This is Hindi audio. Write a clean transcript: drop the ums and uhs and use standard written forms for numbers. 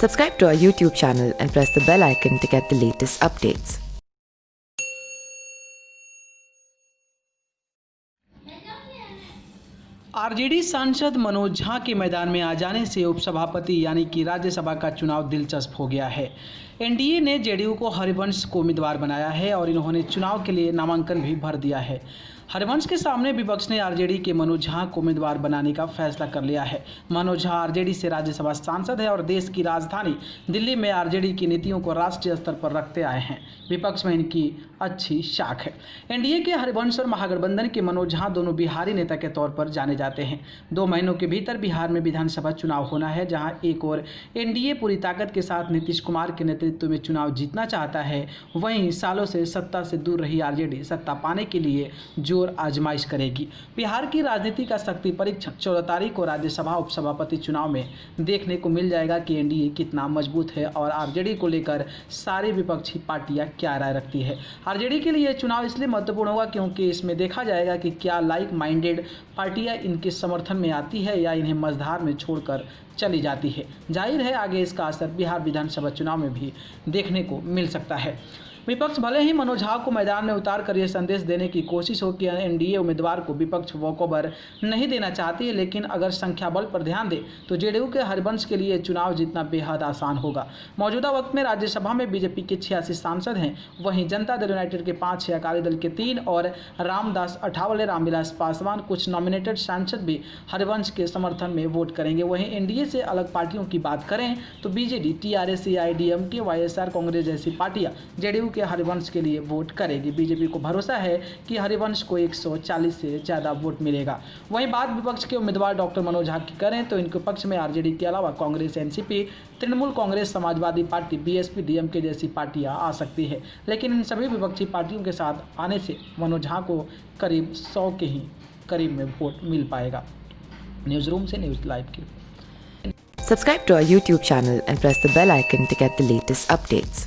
Subscribe to our YouTube channel and press the bell icon to get the latest updates. RJD सांसद मनोज झा के मैदान में आ जाने से उपसभापति यानी कि राज्यसभा का चुनाव दिलचस्प हो गया है। एनडीए ने जेडीयू को हरिवंश को उम्मीदवार बनाया है और इन्होंने चुनाव के लिए नामांकन भी भर दिया है। हरिवंश के सामने विपक्ष ने आरजेडी के मनोज झा को उम्मीदवार बनाने का फैसला कर लिया है। मनोज झा आरजेडी से राज्यसभा सांसद है और देश की राजधानी दिल्ली में आरजेडी की नीतियों को राष्ट्रीय स्तर पर रखते आए हैं। विपक्ष में इनकी अच्छी शाख है। एनडीए के हरिवंश और महागठबंधन के मनोज झा दोनों बिहारी नेता के तौर पर जाने जाते हैं। 2 महीनों के भीतर बिहार में विधानसभा चुनाव होना है, जहां एक और एनडीए पूरी ताकत के साथ नीतीश कुमार के नेतृत्व में चुनाव जीतना चाहता है, वहीं सालों से सत्ता से दूर रही आरजेडी सत्ता पाने के लिए जोर आजमाइश करेगी। बिहार की राजनीति का शक्ति परीक्षण 14 तारीख को राज्यसभा उपसभापति चुनाव में देखने को मिल जाएगा कि एनडीए कितना मजबूत है और आरजेडी को लेकर सारी विपक्षी पार्टियां क्या राय रखती है। आरजेडी के लिए यह चुनाव इसलिए महत्वपूर्ण होगा क्योंकि इसमें देखा जाएगा कि क्या लाइक माइंडेड पार्टियां इनके समर्थन में आती है या इन्हें मझधार में छोड़कर चली जाती है। जाहिर है आगे इसका असर बिहार विधानसभा चुनाव में भी देखने को मिल सकता है। विपक्ष भले ही मनोज झा को मैदान में उतार कर यह संदेश देने की कोशिश हो कि एनडीए उम्मीदवार को विपक्ष वॉकओवर नहीं देना चाहती है, लेकिन अगर संख्या बल पर ध्यान दे तो जेडीयू के हरिवंश के लिए चुनाव जीतना बेहद आसान होगा। मौजूदा वक्त में राज्यसभा में बीजेपी के 86 सांसद हैं, वहीं जनता दल यूनाइटेड के 5 है, अकाली दल के 3 और रामदास अठावले, रामविलास पासवान, कुछ नॉमिनेटेड सांसद भी हरिवंश के समर्थन में वोट करेंगे। वहीं एनडीए से अलग पार्टियों की बात करें तो BJD, TRS, AIADMK, YSR Congress जैसी पार्टियां जेडीयू के हरिवंश के लिए वोट करेगी। बीजेपी को भरोसा है कि हरिवंश को 140 से ज़्यादा वोट मिलेगा। वहीं बात विपक्ष के उम्मीदवार डॉक्टर मनोज झा की करें तो इनके पक्ष में आरजेडी के अलावा Congress, NCP, Trinamool Congress, Samajwadi party, BSP, DMK जैसी पार्टियां आ सकती है, लेकिन इन सभी विपक्षी पार्टियों के साथ आने से मनोज झा को करीब 100 के ही करीब में वोट मिल पाएगा। न्यूज़ रूम से न्यूज़ लाइव की। Subscribe to our YouTube channel and press the bell icon to get the latest updates.